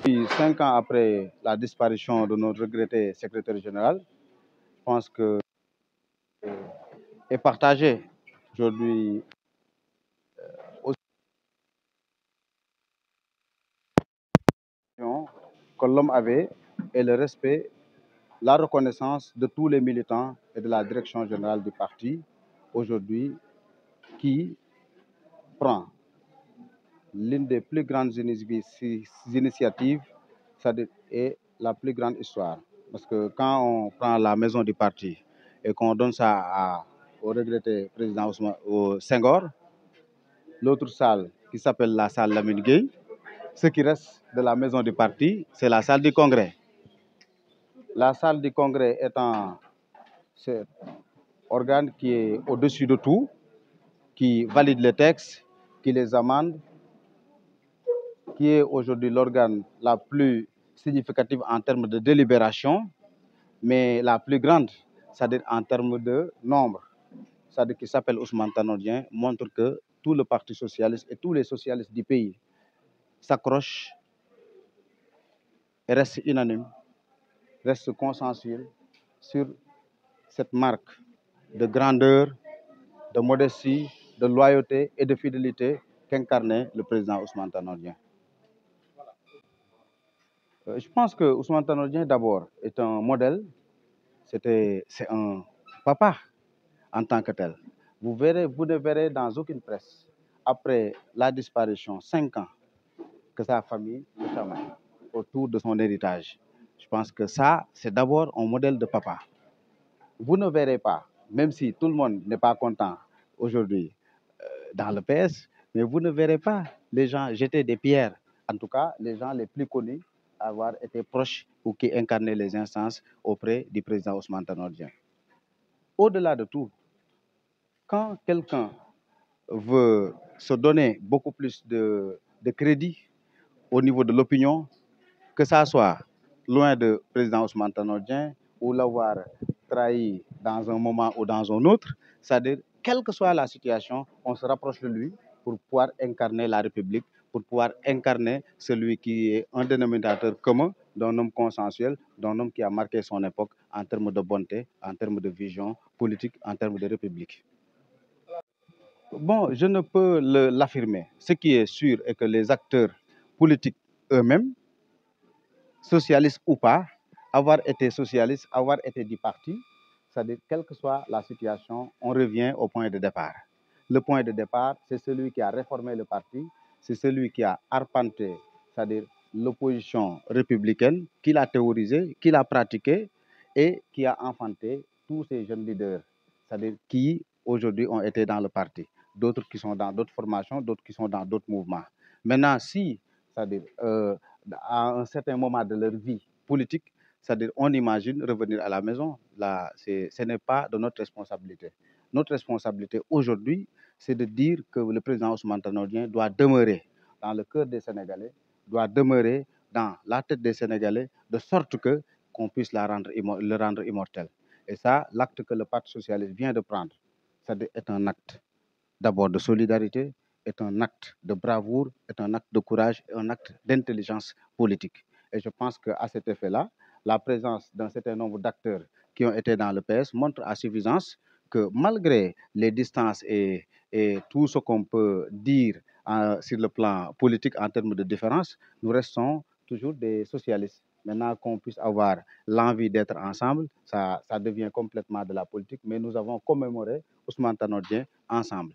Puis, 5 ans après la disparition de notre regretté secrétaire général, je pense que est partagé aujourd'hui aussi que l'homme avait et le respect, la reconnaissance de tous les militants et de la direction générale du parti aujourd'hui qui prend l'une des plus grandes initiatives, c'est-à-dire et la plus grande histoire. Parce que quand on prend la maison du parti et qu'on donne ça au regretté président au Senghor, l'autre salle qui s'appelle la salle Lamine Gueye, ce qui reste de la maison du parti, c'est la salle du congrès. La salle du congrès étant cet organe qui est au-dessus de tout, qui valide les textes, qui les amende, qui est aujourd'hui l'organe la plus significative en termes de délibération, mais la plus grande, c'est-à-dire en termes de nombre, c'est-à-dire qui s'appelle Ousmane Tanor Dieng, montre que tout le Parti socialiste et tous les socialistes du pays s'accrochent et restent unanimes, restent consensuels sur cette marque de grandeur, de modestie, de loyauté et de fidélité qu'incarnait le président Ousmane Tanor Dieng. Je pense que Ousmane Tanor Dieng, d'abord, est un modèle, c'est un papa en tant que tel. Vous ne verrez dans aucune presse, après la disparition, 5 ans, que sa famille se chamaille autour de son héritage. Je pense que ça, c'est d'abord un modèle de papa. Vous ne verrez pas, même si tout le monde n'est pas content aujourd'hui dans le PS, mais vous ne verrez pas les gens jeter des pierres. En tout cas, les gens les plus connus avoir été proches ou qui incarnaient les instances auprès du président Ousmane Tanor Dieng. Au-delà de tout, quand quelqu'un veut se donner beaucoup plus de crédit au niveau de l'opinion, que ça soit loin de président Ousmane Tanor Dieng ou l'avoir trahi dans un moment ou dans un autre, c'est-à-dire, quelle que soit la situation, on se rapproche de lui pour pouvoir incarner la République, pour pouvoir incarner celui qui est un dénominateur commun d'un homme consensuel, d'un homme qui a marqué son époque en termes de bonté, en termes de vision politique, en termes de République. Bon, je ne peux l'affirmer. Ce qui est sûr est que les acteurs politiques eux-mêmes, socialistes ou pas, avoir été socialiste, avoir été du parti, c'est-à-dire quelle que soit la situation, on revient au point de départ. Le point de départ, c'est celui qui a réformé le parti, c'est celui qui a arpenté, c'est-à-dire l'opposition républicaine, qui l'a théorisé, qui l'a pratiqué et qui a enfanté tous ces jeunes leaders, c'est-à-dire qui aujourd'hui ont été dans le parti, d'autres qui sont dans d'autres formations, d'autres qui sont dans d'autres mouvements. Maintenant, si, c'est-à-dire à un certain moment de leur vie politique, c'est-à-dire on imagine revenir à la maison, là, ce n'est pas de notre responsabilité. Notre responsabilité aujourd'hui, c'est de dire que le président Ousmane Tanor Dieng doit demeurer dans le cœur des Sénégalais, doit demeurer dans la tête des Sénégalais, de sorte que qu'on puisse le rendre immortel. Et ça, l'acte que le Parti socialiste vient de prendre, ça est un acte d'abord de solidarité, est un acte de bravoure, est un acte de courage, un acte d'intelligence politique. Et je pense qu'à cet effet-là, la présence d'un certain nombre d'acteurs qui ont été dans le PS montre à suffisance que malgré les distances et tout ce qu'on peut dire sur le plan politique en termes de différence, nous restons toujours des socialistes. Maintenant qu'on puisse avoir l'envie d'être ensemble, ça devient complètement de la politique, mais nous avons commémoré Ousmane Tanor Dieng ensemble.